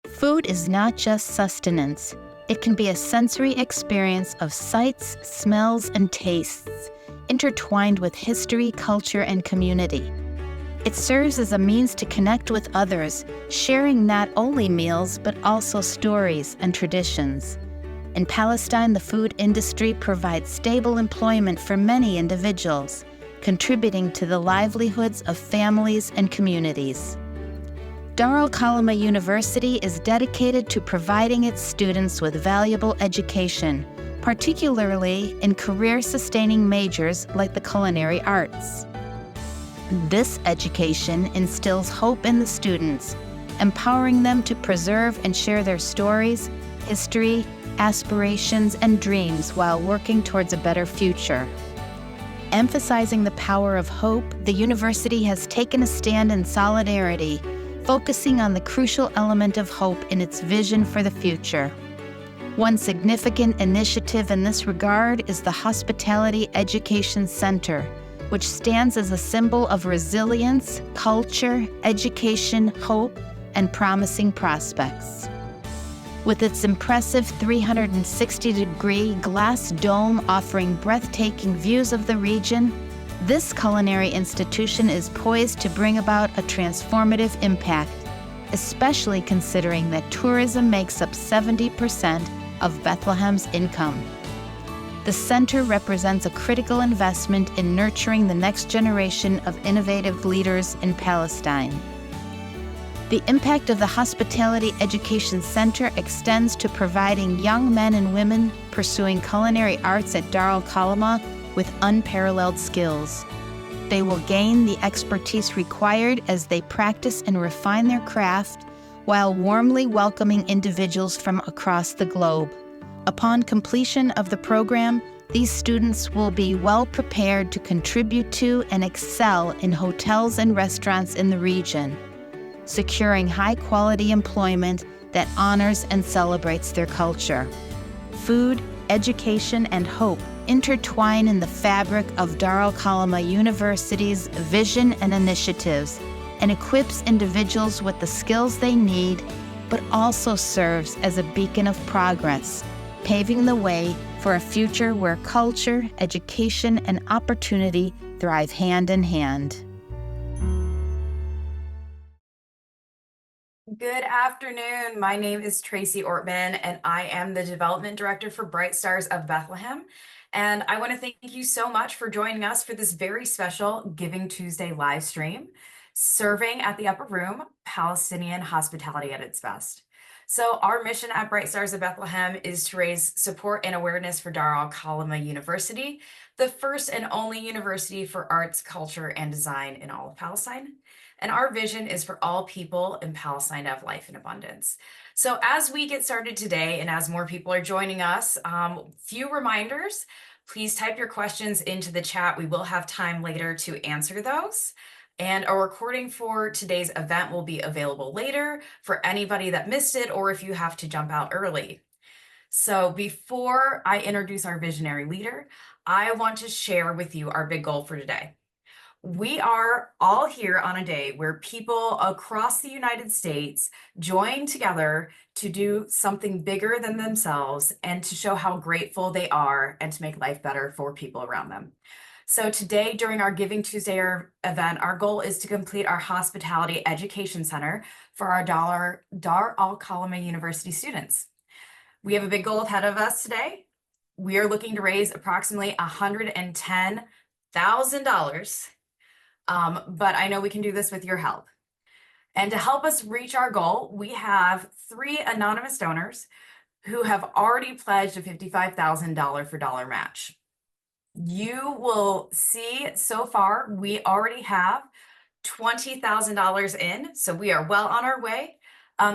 Food is not just sustenance. It can be a sensory experience of sights, smells, and tastes, intertwined with history, culture, and community. It serves as a means to connect with others, sharing not only meals but also stories and traditions. In Palestine, the food industry provides stable employment for many individuals, contributing to the livelihoods of families and communities. Dar al-Kalima University is dedicated to providing its students with valuable education, particularly in career-sustaining majors like the culinary arts. This education instills hope in the students, empowering them to preserve and share their stories, history, aspirations, and dreams while working towards a better future. Emphasizing the power of hope, the university has taken a stand in solidarity, focusing on the crucial element of hope in its vision for the future. One significant initiative in this regard is the Hospitality Education Center, which stands as a symbol of resilience, culture, education, hope, and promising prospects. With its impressive 360-degree glass dome offering breathtaking views of the region, this culinary institution is poised to bring about a transformative impact, especially considering that tourism makes up 70% of Bethlehem's income. The center represents a critical investment in nurturing the next generation of innovative leaders in Palestine. The impact of the Hospitality Education Center extends to providing young men and women pursuing culinary arts at Dar al-Kalima with unparalleled skills. They will gain the expertise required as they practice and refine their craft while warmly welcoming individuals from across the globe. Upon completion of the program, these students will be well prepared to contribute to and excel in hotels and restaurants in the region, securing high-quality employment that honors and celebrates their culture. Food, education, and hope intertwine in the fabric of Dar al-Kalima University's vision and initiatives, and equips individuals with the skills they need, but also serves as a beacon of progress, paving the way for a future where culture, education, and opportunity thrive hand in hand. Good afternoon. My name is Tracy Ortman, and I am the Development Director for Bright Stars of Bethlehem. And I want to thank you so much for joining us for this very special Giving Tuesday live stream, serving at the Upper Room, Palestinian Hospitality at its best. So our mission at Bright Stars of Bethlehem is to raise support and awareness for Dar al-Kalima University, the first and only university for arts, culture, and design in all of Palestine. And our vision is for all people in Palestine to have life in abundance. So as we get started today, and as more people are joining us, few reminders, please type your questions into the chat. We will have time later to answer those. And a recording for today's event will be available later for anybody that missed it, or if you have to jump out early. So before I introduce our visionary leader, I want to share with you our big goal for today. We are all here on a day where people across the United States join together to do something bigger than themselves and to show how grateful they are and to make life better for people around them. So today, during our Giving Tuesday event, our goal is to complete our Hospitality Education Center for our Dar al-Kalima University students. We have a big goal ahead of us today. We are looking to raise approximately $110,000. But I know we can do this with your help. And to help us reach our goal, we have 3 anonymous donors who have already pledged a $55,000 for dollar match. You will see so far, we already have $20,000 in, so we are well on our way.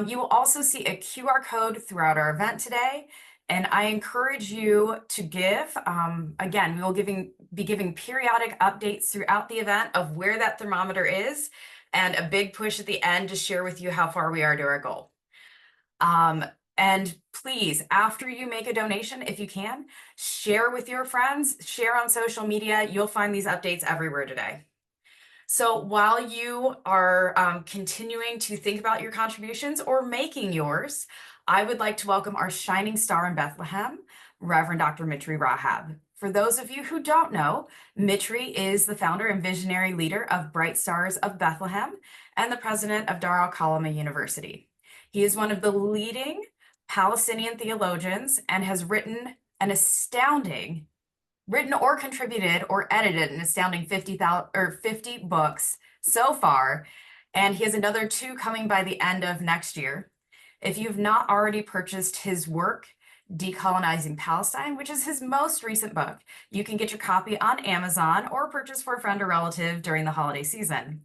You will also see a QR code throughout our event today. And I encourage you to give. Again, we will be giving periodic updates throughout the event of where that thermometer is, and a big push at the end to share with you how far we are to our goal. And please, after you make a donation, if you can, share with your friends, share on social media. You'll find these updates everywhere today. So while you are continuing to think about your contributions or making yours, I would like to welcome our shining star in Bethlehem, Reverend Dr. Mitri Raheb. For those of you who don't know, Mitri is the founder and visionary leader of Bright Stars of Bethlehem and the president of Dar al-Kalima University. He is one of the leading Palestinian theologians and has written or contributed or edited an astounding 50 books so far, and he has another 2 coming by the end of next year. If you've not already purchased his work, Decolonizing Palestine, which is his most recent book, you can get your copy on Amazon or purchase for a friend or relative during the holiday season.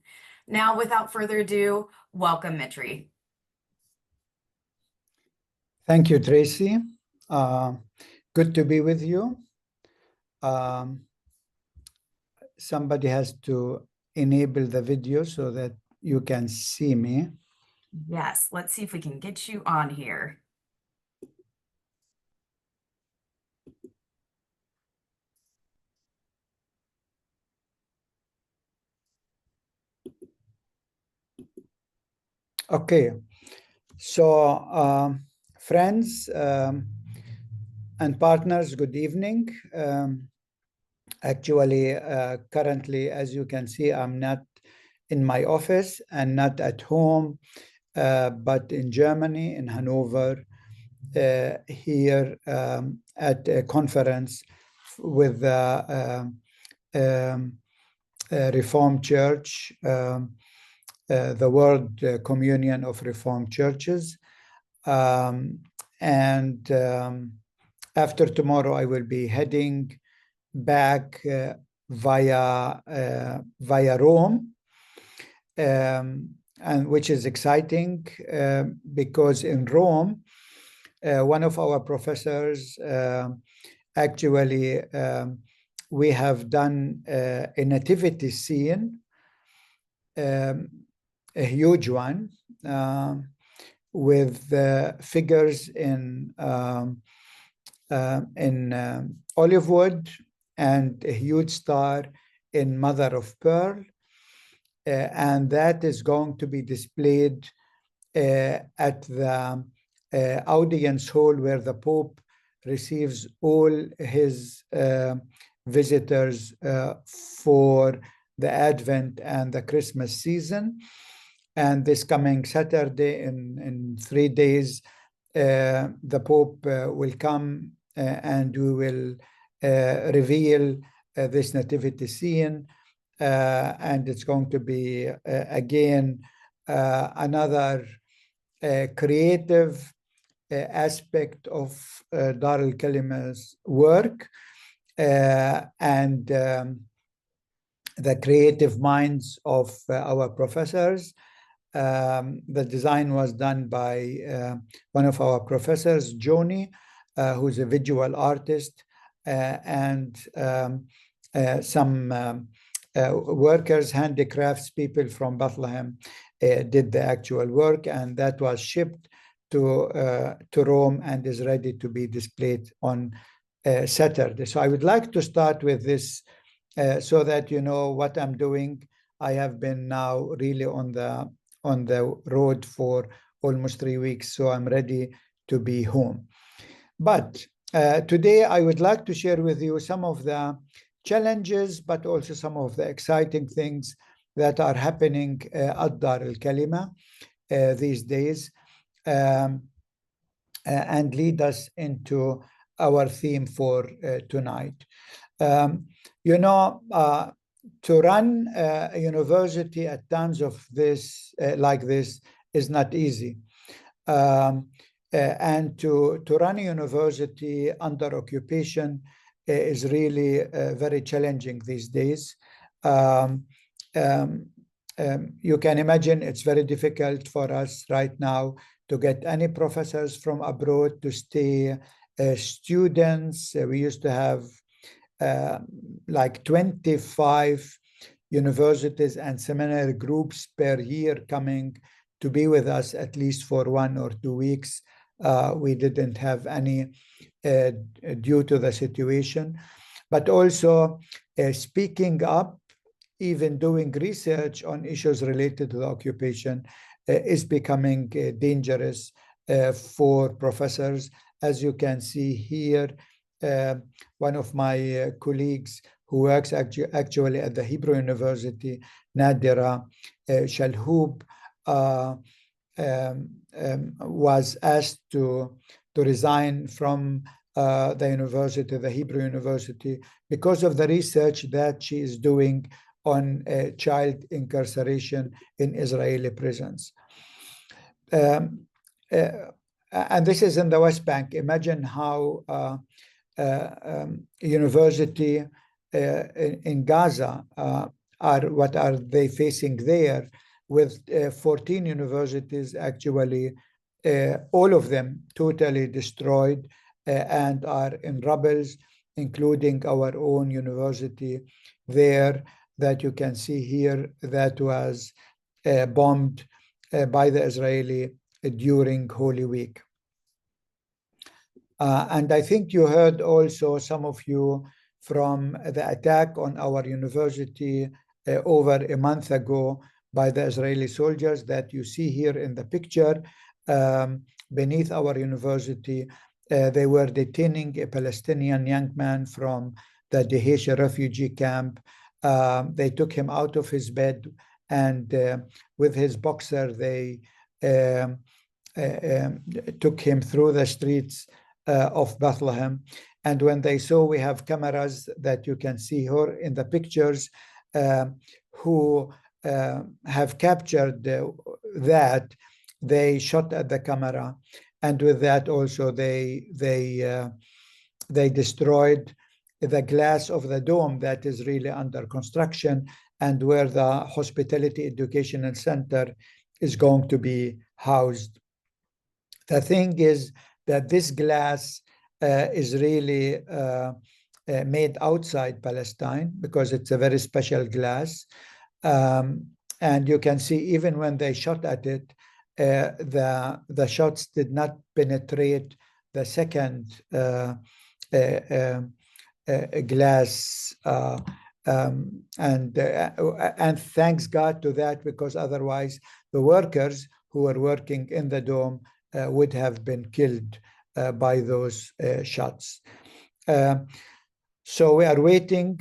Now, without further ado, welcome, Mitri. Thank you, Tracy. Good to be with you. Somebody has to enable the video so that you can see me. Yes, let's see if we can get you on here. Okay, so friends and partners, good evening. Actually, currently, as you can see, I'm not in my office and not at home, but in Germany, in Hanover, here at a conference with the Reformed Church, the World Communion of Reformed Churches. And after tomorrow, I will be heading back via Rome, and which is exciting because in Rome, one of our professors actually we have done a nativity scene, a huge one, with figures in olive wood and a huge star in mother of pearl, and that is going to be displayed at the audience hall where the Pope receives all his visitors for the Advent and the Christmas season. And this coming Saturday, in 3 days, the Pope will come and we will reveal this nativity scene. And it's going to be, again, another creative aspect of Dar al-Kalima's work, and the creative minds of our professors. The design was done by one of our professors, Joni, who's a visual artist, and some workers, handicrafts people from Bethlehem did the actual work, and that was shipped to Rome and is ready to be displayed on Saturday. So I would like to start with this so that you know what I'm doing. I have been now really on the road for almost 3 weeks, so I'm ready to be home. But today I would like to share with you some of the challenges, but also some of the exciting things that are happening at Dar al-Kalima these days, and lead us into our theme for tonight. You know, to run a university at times of this, like this, is not easy. And to run a university under occupation is really very challenging these days. You can imagine it's very difficult for us right now to get any professors from abroad to stay, students. We used to have like 25 universities and seminary groups per year coming to be with us at least for 1 or 2 weeks. We didn't have any due to the situation, but also speaking up even doing research on issues related to the occupation is becoming dangerous for professors. As you can see here, one of my colleagues who works actually at the Hebrew University, Nadira Shalhoub, was asked to resign from the university, the Hebrew University, because of the research that she is doing on child incarceration in Israeli prisons. And this is in the West Bank. Imagine how university in Gaza what are they facing there, with 14 universities actually, all of them totally destroyed and are in rubbles, including our own university there that you can see here, that was bombed by the Israeli during Holy Week. And I think you heard also, some of you, from the attack on our university over a month ago by the Israeli soldiers that you see here in the picture beneath our university. They were detaining a Palestinian young man from the Daesh refugee camp. They took him out of his bed, and with his boxer, they took him through the streets of Bethlehem. And when they saw, we have cameras that you can see here in the pictures who have captured that, they shot at the camera, and with that also they destroyed the glass of the dome that is really under construction, and where the Hospitality Educational Center is going to be housed. The thing is that this glass is really made outside Palestine, because it's a very special glass. And you can see, even when they shot at it, the shots did not penetrate the second glass, and thanks God to that, because otherwise the workers who were working in the dome would have been killed by those shots. So we are waiting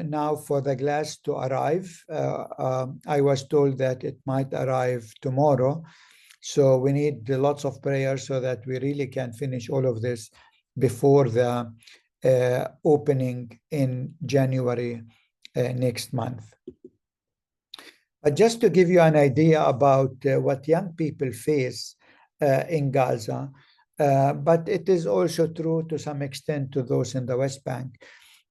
now for the glass to arrive. I was told that it might arrive tomorrow. So we need lots of prayers so that we really can finish all of this before the opening in January next month. But just to give you an idea about what young people face in Gaza, but it is also true to some extent to those in the West Bank.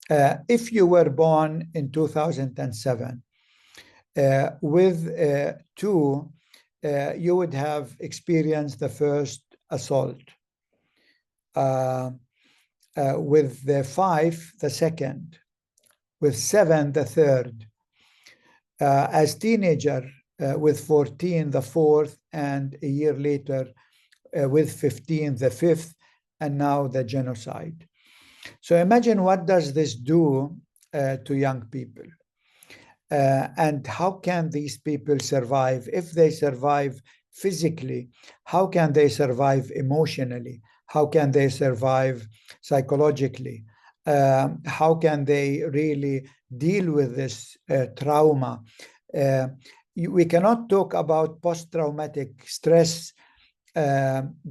If you were born in 2007 with 2, you would have experienced the first assault. With the 5, the second. With 7, the third. As teenager, with 14, the 4th, and a year later, with 15, the 5th, and now the genocide. So imagine, what does this do to young people? And how can these people survive? If they survive physically, how can they survive emotionally? How can they survive psychologically? How can they really deal with this trauma? We cannot talk about post-traumatic stress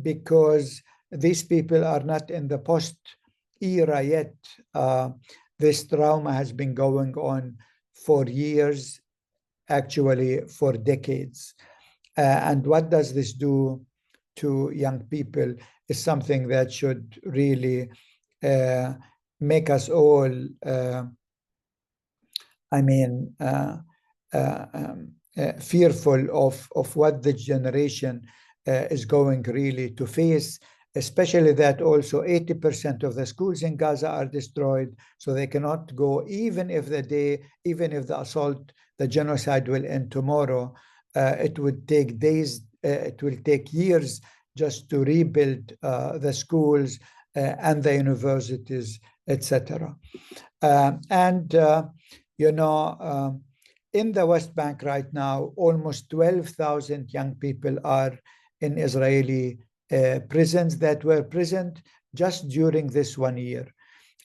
because these people are not in the post era yet. This trauma has been going on for years, actually for decades. And what does this do to young people is something that should really make us all, fearful of what the generation is going really to face, especially that also 80% of the schools in Gaza are destroyed, so they cannot go, even if the assault, the genocide will end tomorrow. It would take days, it will take years just to rebuild the schools and the universities, etc. in the West Bank right now, almost 12,000 young people are in Israeli prisons that were present just during this 1 year.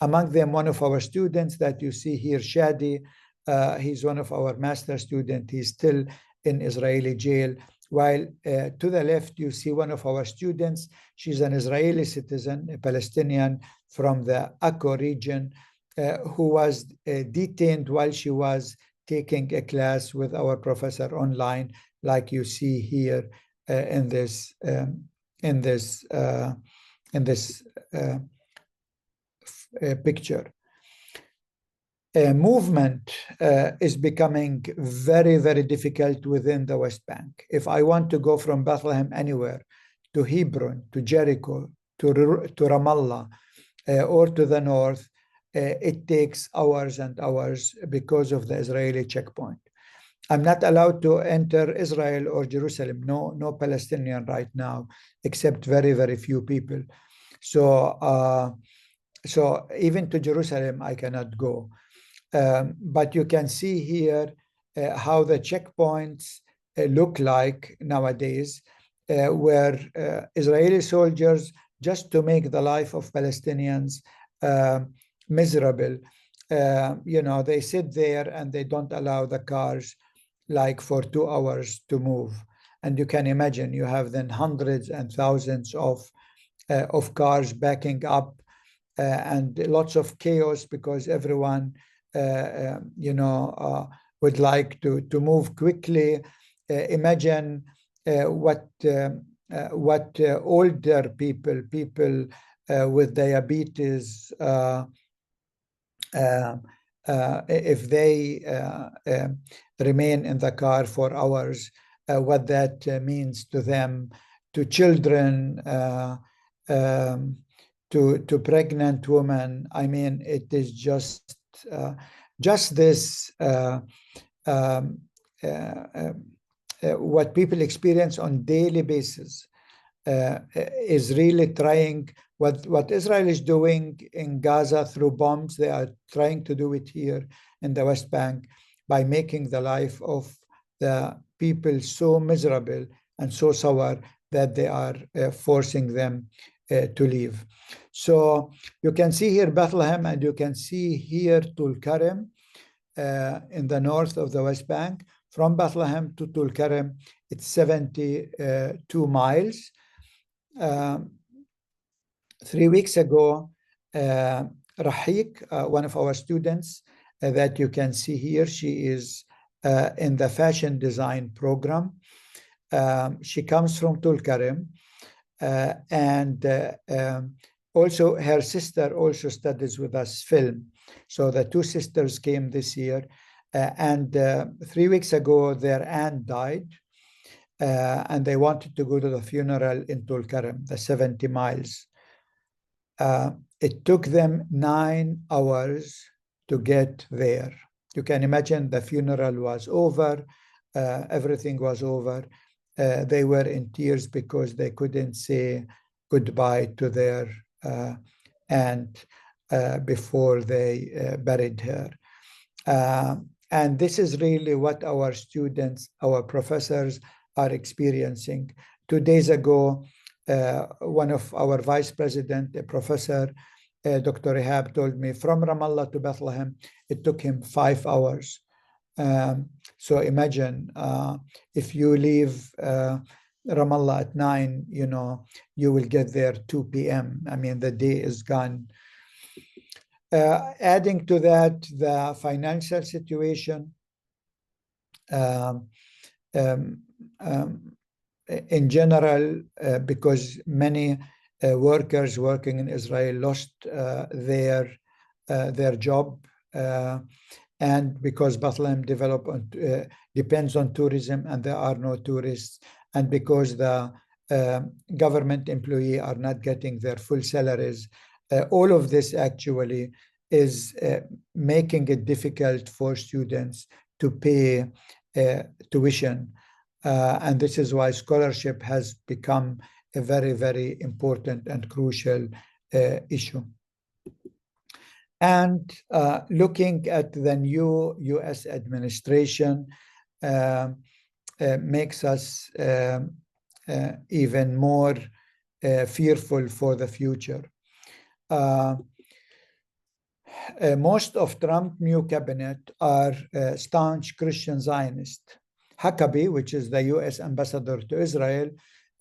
Among them, one of our students that you see here, Shadi, he's one of our master students. He's still in Israeli jail. While to the left, you see one of our students. She's an Israeli citizen, a Palestinian from the Akko region, who was detained while she was taking a class with our professor online, like you see here in this picture. Movement is becoming very, very difficult within the West Bank. If I want to go from Bethlehem anywhere, to Hebron, to Jericho, to Ramallah, or to the north, it takes hours and hours because of the Israeli checkpoint. I'm not allowed to enter Israel or Jerusalem. No Palestinian right now, except very, very few people. So even to Jerusalem, I cannot go. But you can see here how the checkpoints look like nowadays, where Israeli soldiers, just to make the life of Palestinians miserable, they sit there and they don't allow the cars like for 2 hours to move. And you can imagine you have then hundreds and thousands of cars backing up and lots of chaos because everyone would like to move quickly. Imagine what older people with diabetes, if they remain in the car for hours, what that means to them, to children, to pregnant women. I mean, it is just this what people experience on daily basis is really trying. What Israel is doing in Gaza through bombs, they are trying to do it here in the West Bank by making the life of the people so miserable and so sour that they are forcing them to leave. So you can see here Bethlehem, and you can see here Tulkarem in the north of the West Bank. From Bethlehem to Tulkarem, it's 72 miles. 3 weeks ago, Rahik, one of our students that you can see here, she is in the fashion design program. She comes from Tulkarem, and also her sister also studies with us film. So the two sisters came this year, and 3 weeks ago their aunt died, and they wanted to go to the funeral in Tulkarem, the 70 miles. It took them 9 hours to get there. You can imagine the funeral was over, everything was over. They were in tears because they couldn't say goodbye to their aunt before they buried her. And this is really what our students, our professors are experiencing. 2 days ago, one of our vice president, a professor, Dr. Raheb, told me from Ramallah to Bethlehem, it took him 5 hours. So imagine if you leave Ramallah at 9, you will get there 2 p.m. I mean, the day is gone. Adding to that, the financial situation, in general, because many workers working in Israel lost their job, and because Bethlehem depends on tourism and there are no tourists, and because the government employees are not getting their full salaries, all of this actually is making it difficult for students to pay tuition. And this is why scholarship has become a very, very important and crucial issue. And looking at the new US administration makes us even more fearful for the future. Most of Trump's new cabinet are staunch Christian Zionists. Huckabee, which is the US ambassador to Israel,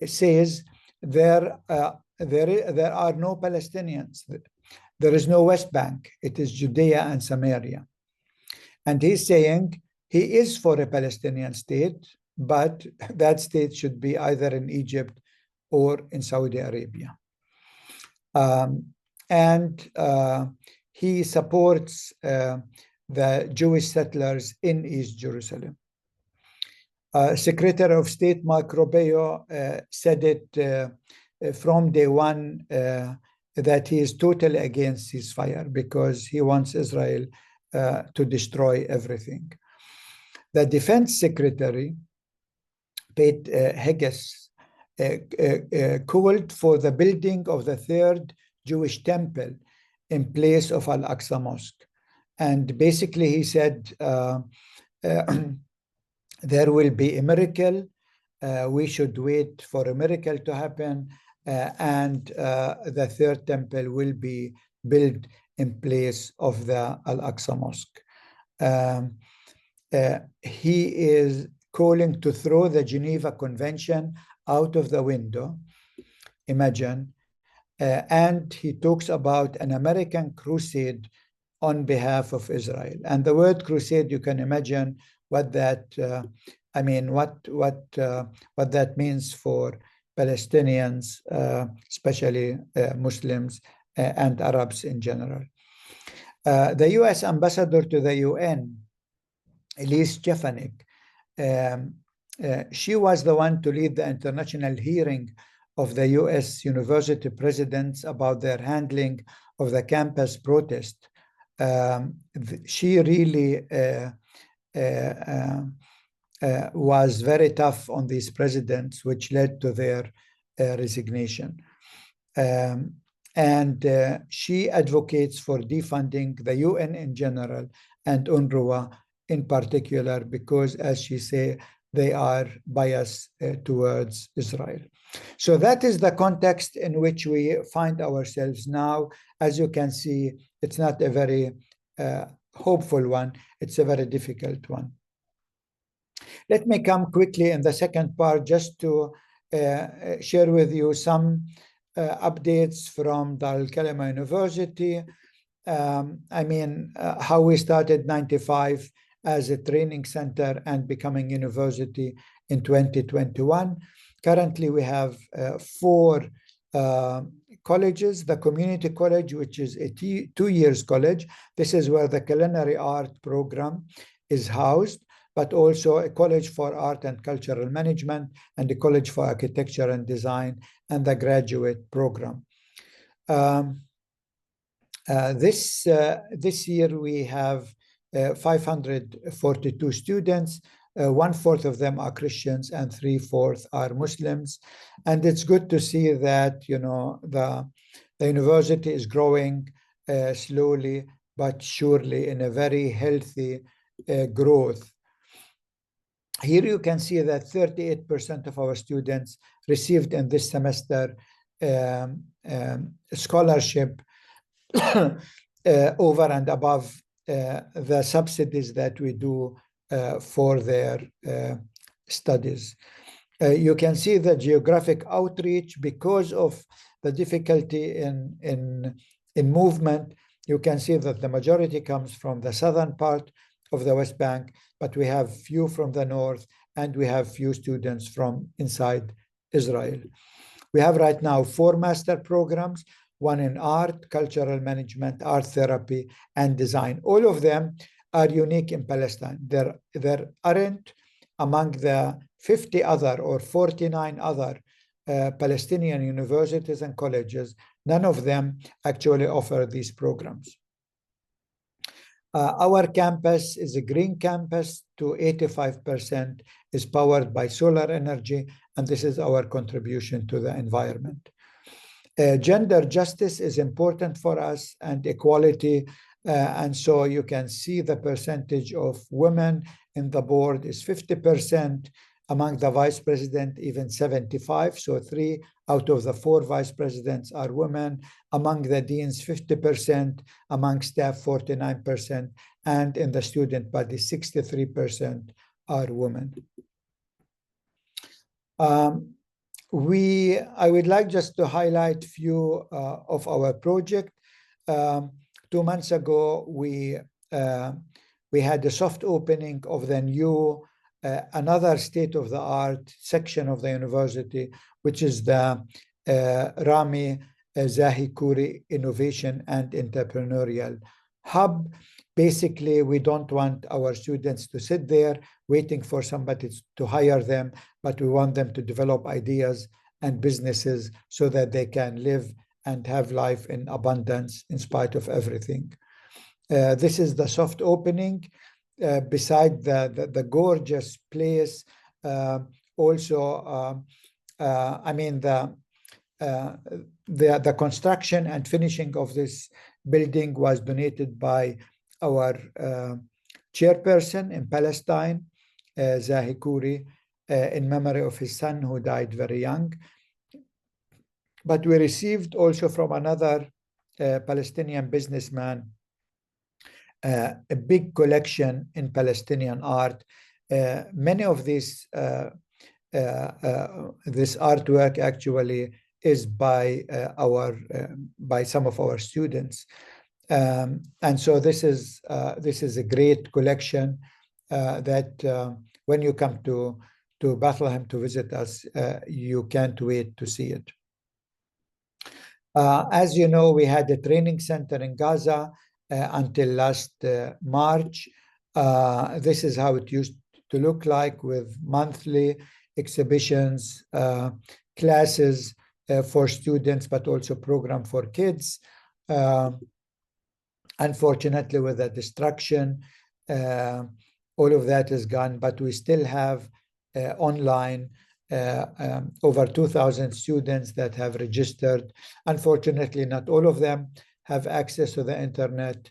says there are no Palestinians. There is no West Bank. It is Judea and Samaria. And he's saying he is for a Palestinian state, but that state should be either in Egypt or in Saudi Arabia. He supports the Jewish settlers in East Jerusalem. Secretary of State Mark Rubio said it from day one that he is totally against ceasefire because he wants Israel to destroy everything. The Defense Secretary, Pete Heges, called for the building of the third Jewish temple in place of Al-Aqsa Mosque. And basically he said, there will be a miracle. We should wait for a miracle to happen. And the third temple will be built in place of the Al-Aqsa Mosque. He is calling to throw the Geneva Convention out of the window. Imagine. And he talks about an American crusade on behalf of Israel. And the word crusade, you can imagine what that what that means for Palestinians, especially Muslims and Arabs in general. The U.S. ambassador to the UN, Elise Stefanik, she was the one to lead the international hearing of the U.S. university presidents about their handling of the campus protest. She really was very tough on these presidents, which led to their resignation. She advocates for defunding the UN in general and UNRWA in particular, because, as she says, they are biased towards Israel. So that is the context in which we find ourselves now. As you can see, it's not a very hopeful one. It's a very difficult one. Let me come quickly in the second part just to share with you some updates from Dar al-Kalima University. How we started 95 as a training center and becoming university in 2021. Currently, we have 4 colleges. The community college, which is a 2 years college. This is where the culinary art program is housed, but also a college for art and cultural management and a college for architecture and design and the graduate program. This year we have 542 students. 1/4 of them are Christians and 3/4 are Muslims. And it's good to see that, the university is growing slowly but surely in a very healthy growth. Here you can see that 38% of our students received in this semester scholarship over and above the subsidies that we do for their studies. You can see the geographic outreach because of the difficulty in movement. You can see that the majority comes from the southern part of the West Bank, but we have few from the north and we have few students from inside Israel. We have right now 4 master programs, one in art, cultural management, art therapy, and design. All of them are unique in Palestine. There aren't among the 50 other or 49 other Palestinian universities and colleges, none of them actually offer these programs. Our campus is a green campus. To 85% is powered by solar energy, and this is our contribution to the environment. Gender justice is important for us, and equality And so you can see the percentage of women in the board is 50%, among the vice president, even 75. So 3 out of the 4 vice presidents are women. Among the deans, 50%, among staff, 49%, and in the student body, 63% are women. I would like just to highlight few of our project. 2 months ago, we had a soft opening of the new another state-of-the-art section of the university, which is the Rami Zahi Khoury Innovation and Entrepreneurial Hub. Basically, we don't want our students to sit there waiting for somebody to hire them, but we want them to develop ideas and businesses so that they can live and have life in abundance in spite of everything. This is the soft opening. Beside the gorgeous place, also, I mean, the construction and finishing of this building was donated by our chairperson in Palestine, Zahi Khoury, in memory of his son who died very young. But we received also from another Palestinian businessman a big collection in Palestinian art. Many of these this artwork actually is by some of our students, and so this is a great collection that when you come to Bethlehem to visit us, you can't wait to see it. As you know, we had a training center in Gaza until last March. This is how it used to look like, with monthly exhibitions, classes for students, but also program for kids. Unfortunately, with the destruction, all of that is gone, but we still have online over 2,000 students that have registered. Unfortunately, not all of them have access to the internet,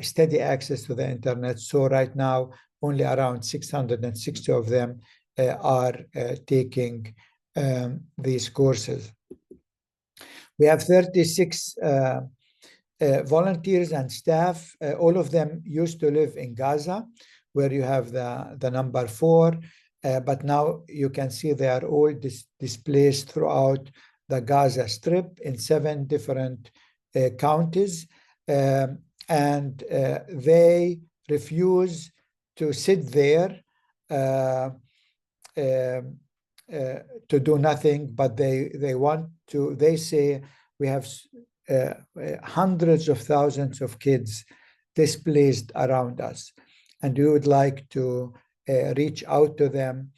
steady access to the internet. So right now, only around 660 of them are taking these courses. We have 36 volunteers and staff. All of them used to live in Gaza, where you have the number 4. But now you can see they are all displaced throughout the Gaza Strip in 7 different counties, and they refuse to sit there to do nothing, but they want to. They say we have hundreds of thousands of kids displaced around us, and we would like to reach out to them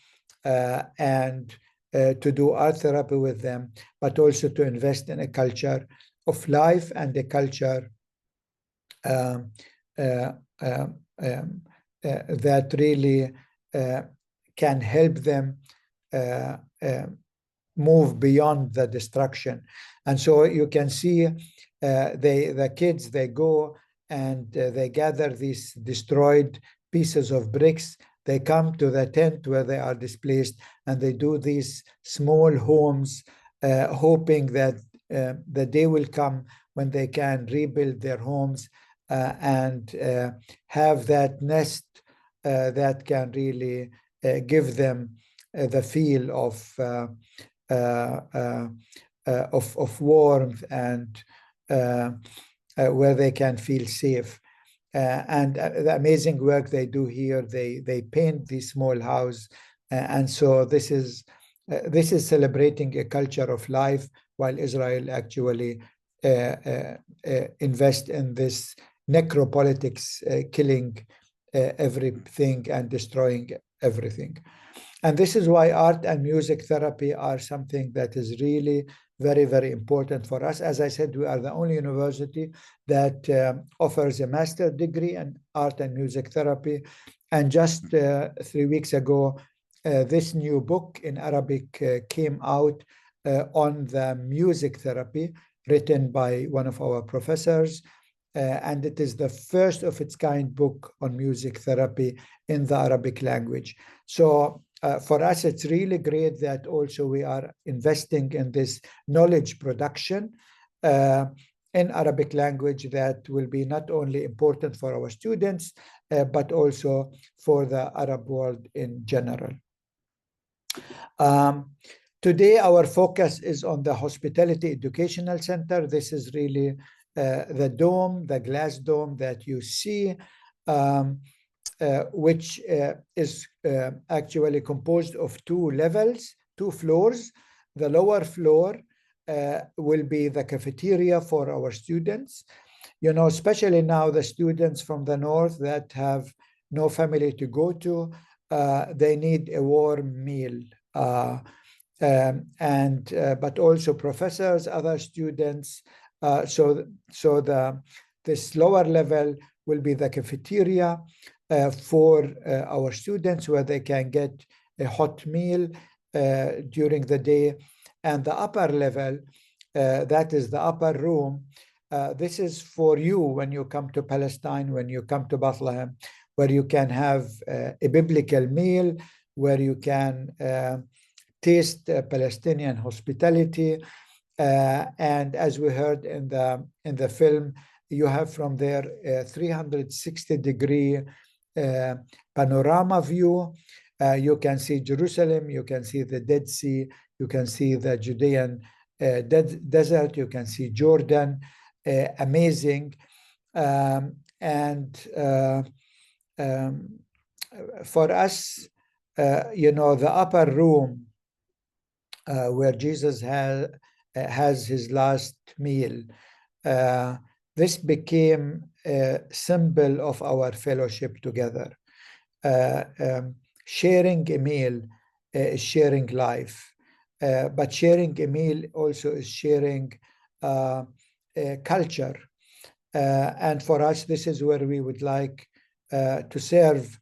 and to do art therapy with them, but also to invest in a culture of life and a culture that really can help them move beyond the destruction. And so you can see the kids, they go and they gather these destroyed pieces of bricks. They come to the tent where they are displaced, and they do these small homes, hoping that the day will come when they can rebuild their homes and have that nest that can really give them the feel of warmth and where they can feel safe. And the amazing work they do here, they paint this small house, and so this is celebrating a culture of life, while Israel actually invest in this necropolitics, killing everything and destroying everything. And this is why art and music therapy are something that is really very, very important for us. As I said, we are the only university that offers a master's degree in art and music therapy. And just 3 weeks ago, this new book in Arabic came out on the music therapy, written by one of our professors. and it is the first of its kind book on music therapy in the Arabic language. So for us, it's really great that also we are investing in this knowledge production in Arabic language that will be not only important for our students, but also for the Arab world in general. Today, our focus is on the Hospitality Educational Center. This is really the dome, the glass dome that you see, which is actually composed of 2 levels, 2 floors. The lower floor will be the cafeteria for our students. You know, especially now the students from the north that have no family to go to, they need a warm meal. But also professors, other students. So this lower level will be the cafeteria for our students, where they can get a hot meal during the day. And the upper level, that is the upper room. This is for you when you come to Palestine, when you come to Bethlehem, where you can have a biblical meal, where you can taste Palestinian hospitality. And as we heard in the film, you have from there a 360-degree panorama view. You can see Jerusalem, you can see the Dead Sea, you can see the Judean desert, you can see Jordan. Amazing. For us, you know, the upper room where Jesus has his last meal, this became a symbol of our fellowship together. Sharing a meal is sharing life, but sharing a meal also is sharing culture. And for us, this is where we would like to serve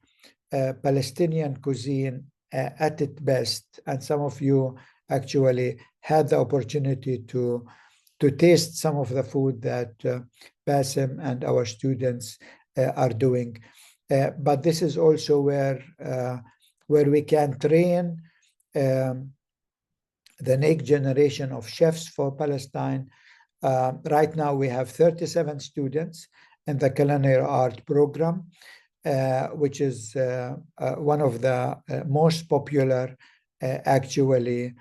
Palestinian cuisine at its best. And some of you actually had the opportunity to taste some of the food that Bassem and our students are doing. But this is also where we can train the next generation of chefs for Palestine. Right now, we have 37 students in the culinary art program, which is one of the most popular, actually,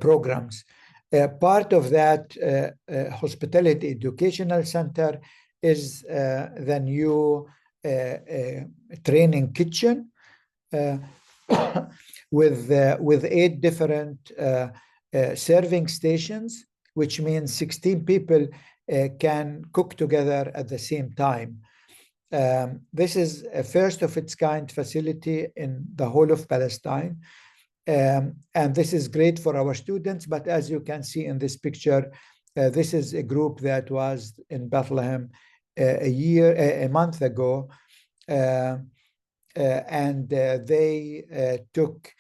programs. Part of that Hospitality Educational Center is the new training kitchen with 8 different serving stations, which means 16 people can cook together at the same time. This is a first of its kind facility in the whole of Palestine. And this is great for our students, but as you can see in this picture, this is a group that was in Bethlehem a month ago, and they took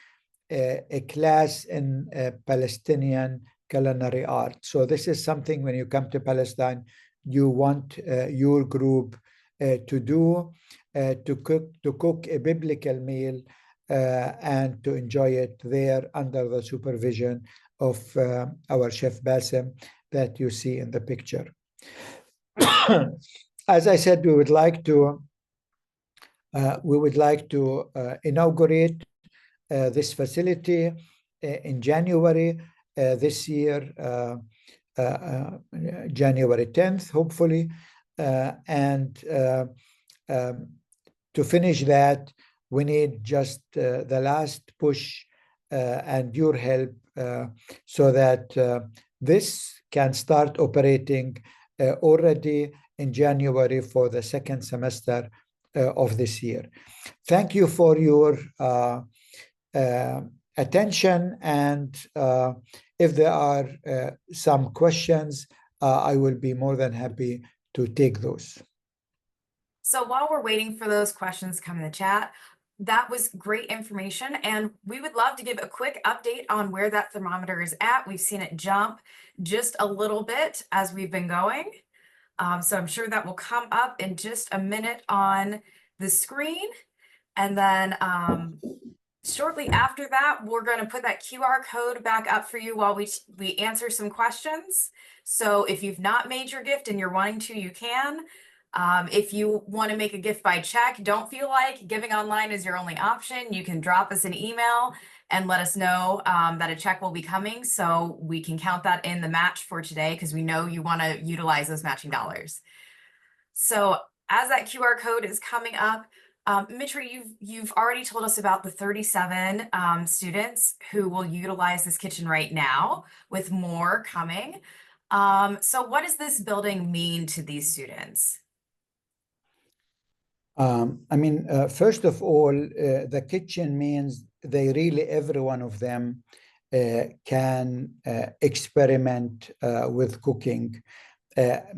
a class in Palestinian culinary art. So this is something when you come to Palestine, you want your group to do, to cook a biblical meal and to enjoy it there under the supervision of our chef Bassem that you see in the picture. As I said, we would like to inaugurate this facility in January this year, January 10th, hopefully. To finish that, we need just the last push and your help so that this can start operating already in January for the second semester of this year. Thank you for your attention, and if there are some questions, I will be more than happy to take those. So while we're waiting for those questions to come in the chat, that was great information, and we would love to give a quick update on where that thermometer is at. We've seen it jump just a little bit as we've been going. So I'm sure that will come up in just a minute on the screen. And then shortly after that, we're going to put that QR code back up for you while we answer some questions. So if you've not made your gift and you're wanting to, you can. If you want to make a gift by check, don't feel like giving online is your only option. You can drop us an email and let us know that a check will be coming so we can count that in the match for today, because we know you want to utilize those matching dollars. So as that QR code is coming up, Mitri, you've already told us about the 37 students who will utilize this kitchen right now, with more coming. So what does this building mean to these students? First of all, the kitchen means every one of them can experiment with cooking.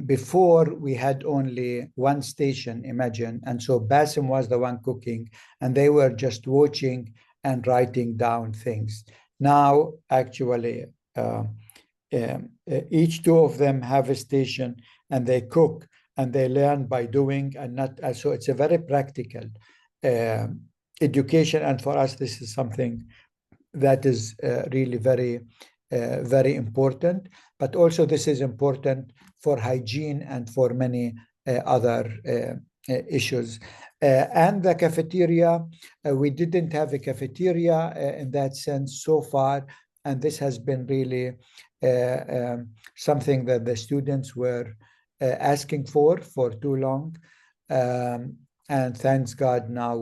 Before, we had only one station, imagine, and so Basim was the one cooking, and they were just watching and writing down things. Now, actually, each two of them have a station, and they cook, and they learn by doing, and not. So it's a very practical education, and for us, this is something that is really very important. But also, this is important for hygiene and for many other issues. And the cafeteria, we didn't have a cafeteria in that sense so far, and this has been really something that the students were asking for too long. And thanks God, now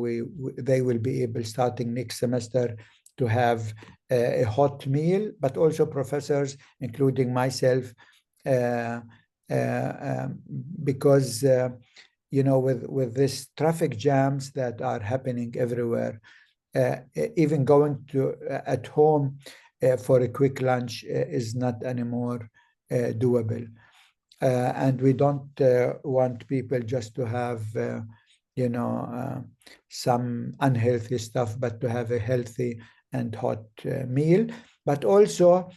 they will be able, starting next semester, to have a hot meal, but also professors, including myself, because with this traffic jams that are happening everywhere, even going to at home for a quick lunch is not anymore doable. And we don't want people just to have some unhealthy stuff, but to have a healthy and hot meal. But also,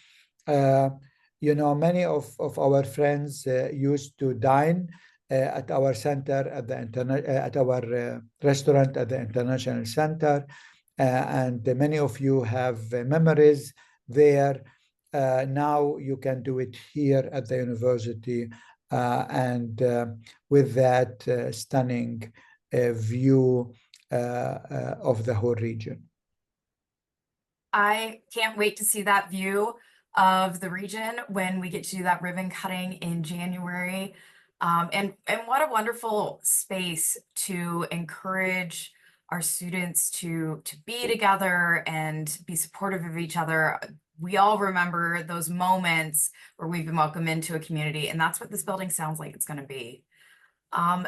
many of our friends used to dine at our center, at our restaurant at the International Center, and many of you have memories there. Now you can do it here at the university, and with that stunning view of the whole region. I can't wait to see that view of the region when we get to do that ribbon cutting in January. And what a wonderful space to encourage our students to be together and be supportive of each other. We all remember those moments where we've been welcomed into a community, and that's what this building sounds like it's going to be.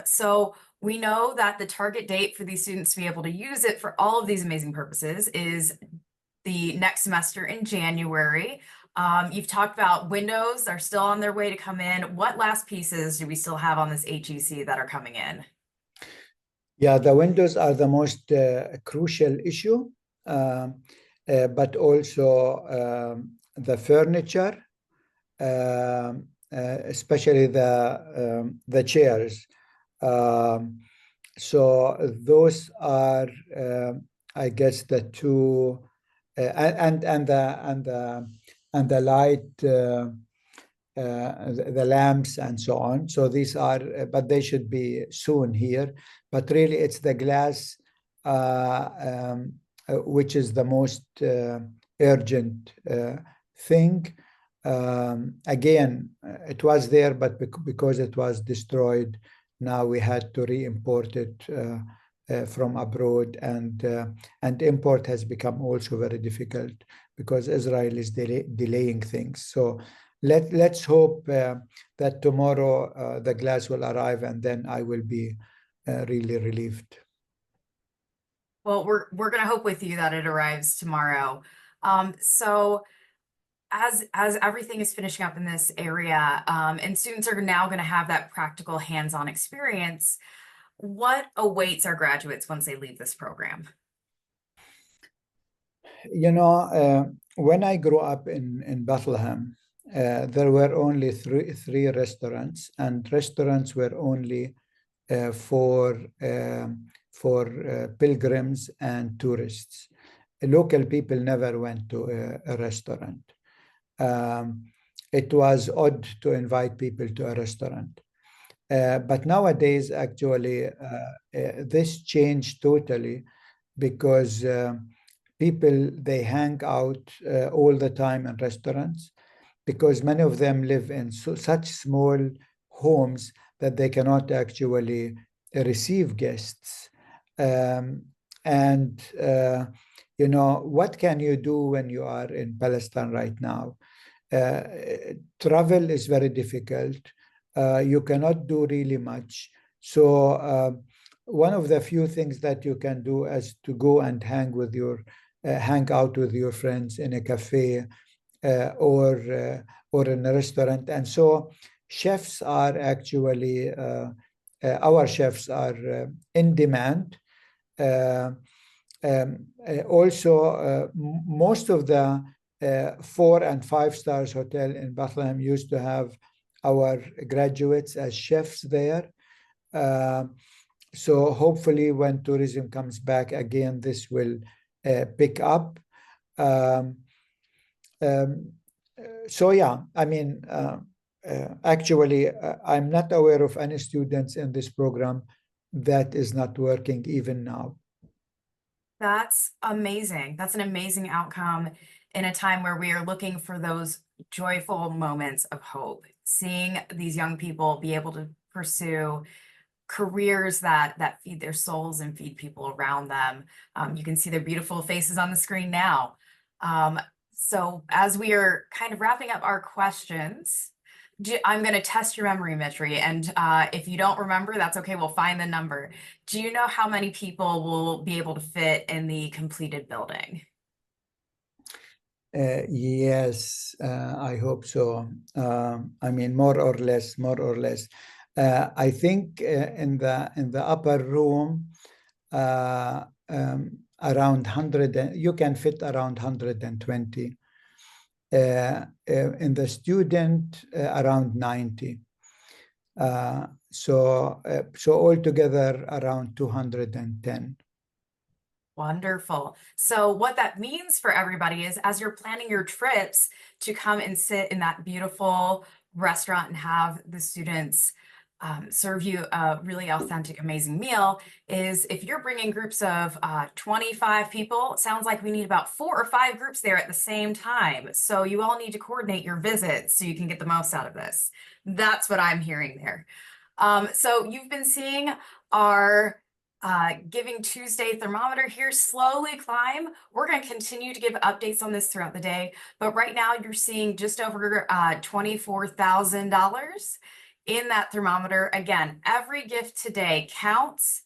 So we know that the target date for these students to be able to use it for all of these amazing purposes is the next semester in January. You've talked about windows are still on their way to come in. What last pieces do we still have on this HEC that are coming in? Yeah, the windows are the most crucial issue, but also the furniture, especially the chairs. So those are, I guess, the two, and the light, the lamps and so on. So these are, but they should be soon here. But really, it's the glass which is the most urgent thing. Again, it was there, but because it was destroyed, now we had to re-import it from abroad, and import has become also very difficult because Israel is delaying things. So let's hope that tomorrow the glass will arrive, and then I will be really relieved. Well, we're going to hope with you that it arrives tomorrow. So as everything is finishing up in this area, and students are now going to have that practical hands-on experience, what awaits our graduates once they leave this program? When I grew up in Bethlehem, there were only three restaurants, and restaurants were only for pilgrims and tourists. Local people never went to a restaurant. It was odd to invite people to a restaurant. But nowadays, actually, this changed totally because people, they hang out all the time in restaurants because many of them live in such small homes that they cannot actually receive guests. And you know, what can you do when you are in Palestine right now? Travel is very difficult. You cannot do really much. So one of the few things that you can do is to go and hang out with your friends in a cafe or in a restaurant. And so chefs are actually our chefs are in demand. Also, most of the 4 and 5 stars hotel in Bethlehem used to have our graduates as chefs there. So hopefully when tourism comes back again, this will pick up. So yeah, I mean, actually, I'm not aware of any students in this program that is not working even now. That's amazing. That's an amazing outcome in a time where we are looking for those joyful moments of hope, seeing these young people be able to pursue careers that feed their souls and feed people around them. You can see their beautiful faces on the screen now. So as we are kind of wrapping up our questions, I'm going to test your memory, Mitri, and if you don't remember, that's okay. We'll find the number. Do you know how many people will be able to fit in the completed building? Yes, I hope so. I mean, more or less. I think in the upper room, around 100, you can fit around 120. In the student, around 90. So altogether around 210. Wonderful. So what that means for everybody is as you're planning your trips to come and sit in that beautiful restaurant and have the students serve you a really authentic, amazing meal, is if you're bringing groups of 25 people, it sounds like we need about 4 or 5 groups there at the same time. So you all need to coordinate your visits so you can get the most out of this. That's what I'm hearing there. So you've been seeing our Giving Tuesday thermometer here slowly climb. We're going to continue to give updates on this throughout the day, but right now you're seeing just over $24,000 in that thermometer. Again, every gift today counts.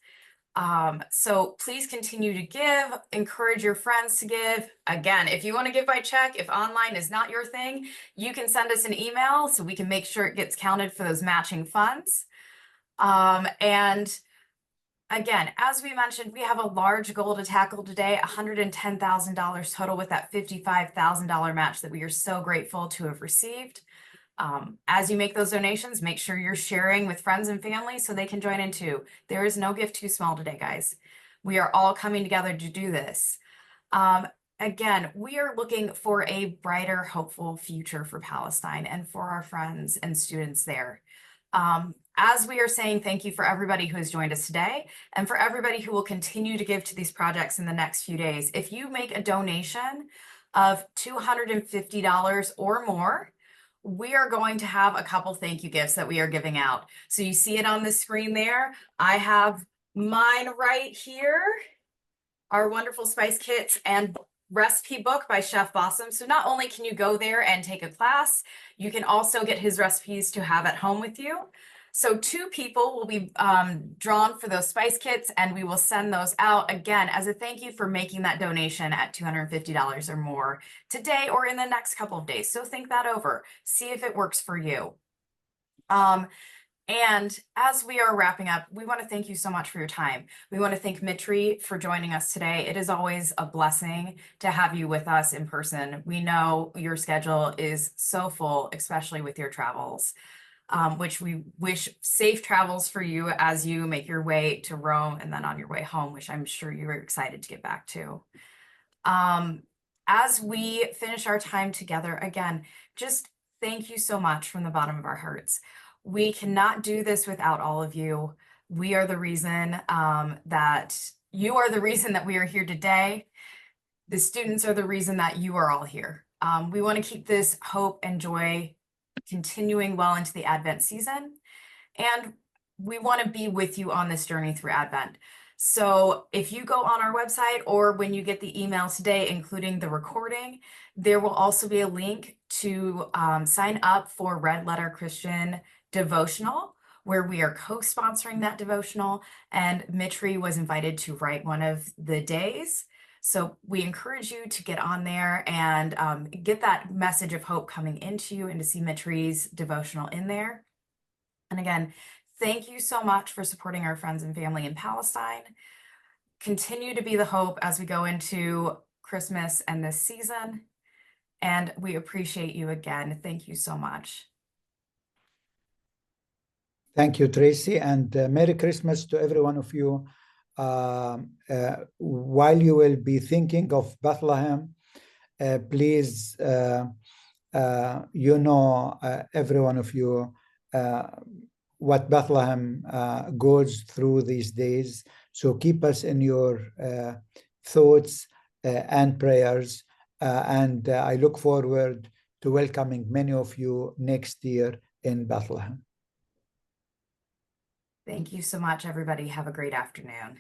So please continue to give, encourage your friends to give. Again, if you want to give by check, if online is not your thing, you can send us an email so we can make sure it gets counted for those matching funds. And again, as we mentioned, we have a large goal to tackle today, $110,000 total with that $55,000 match that we are so grateful to have received. As you make those donations, make sure you're sharing with friends and family so they can join in too. There is no gift too small today, guys. We are all coming together to do this. Again, we are looking for a brighter, hopeful future for Palestine and for our friends and students there. As we are saying, thank you for everybody who has joined us today and for everybody who will continue to give to these projects in the next few days. If you make a donation of $250 or more, we are going to have a couple thank you gifts that we are giving out. So you see it on the screen there. I have mine right here, our wonderful spice kits and recipe book by Chef Bossum. So not only can you go there and take a class, you can also get his recipes to have at home with you. So 2 people will be drawn for those spice kits, and we will send those out again as a thank you for making that donation at $250 or more today or in the next couple of days. So think that over, see if it works for you. And as we are wrapping up, we want to thank you so much for your time. We want to thank Mitri for joining us today. It is always a blessing to have you with us in person. We know your schedule is so full, especially with your travels, which we wish safe travels for you as you make your way to Rome and then on your way home, which I'm sure you're excited to get back to. As we finish our time together, again, just thank you so much from the bottom of our hearts. We cannot do this without all of you. We are the reason that you are the reason that we are here today. The students are the reason that you are all here. We want to keep this hope and joy continuing well into the Advent season. And we want to be with you on this journey through Advent. So if you go on our website or when you get the email today, including the recording, there will also be a link to sign up for Red Letter Christian devotional, where we are co-sponsoring that devotional, and Mitri was invited to write one of the days. So we encourage you to get on there and get that message of hope coming into you and to see Mitri's devotional in there. And again, thank you so much for supporting our friends and family in Palestine. Continue to be the hope as we go into Christmas and this season. And we appreciate you again. Thank you so much. Thank you, Tracy, and Merry Christmas to every one of you. While you will be thinking of Bethlehem, please, every one of you, what Bethlehem goes through these days. So keep us in your thoughts and prayers. And I look forward to welcoming many of you next year in Bethlehem. Thank you so much, everybody. Have a great afternoon.